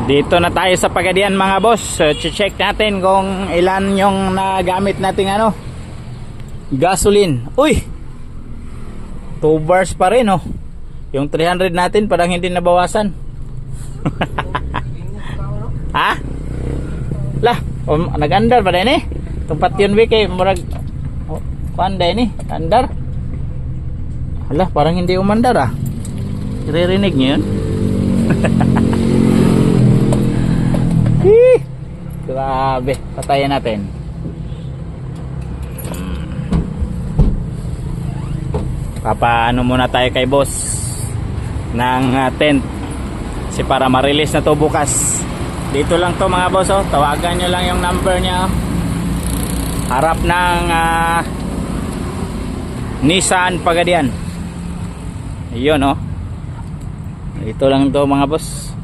Dito na tayo sa Pagadian mga boss. Check natin kung ilan yung nagamit nating gasoline. Uy, 2 bars pa rin oh. Yung 300 natin parang hindi nabawasan. Ha? Lah, nag-andar pa rin eh. Tumpat yun kay murag panda ini, andar. Hala, parang hindi umandar ah. Iririnig niyo yun? Grabe, patayin natin. Papaano muna tayo kay boss ng tent kasi para ma-release na to bukas. Dito lang to mga boss oh. Tawagan nyo lang yung number nya. Harap ng Nissan Pagadian. Ayun oh. Dito lang to mga boss.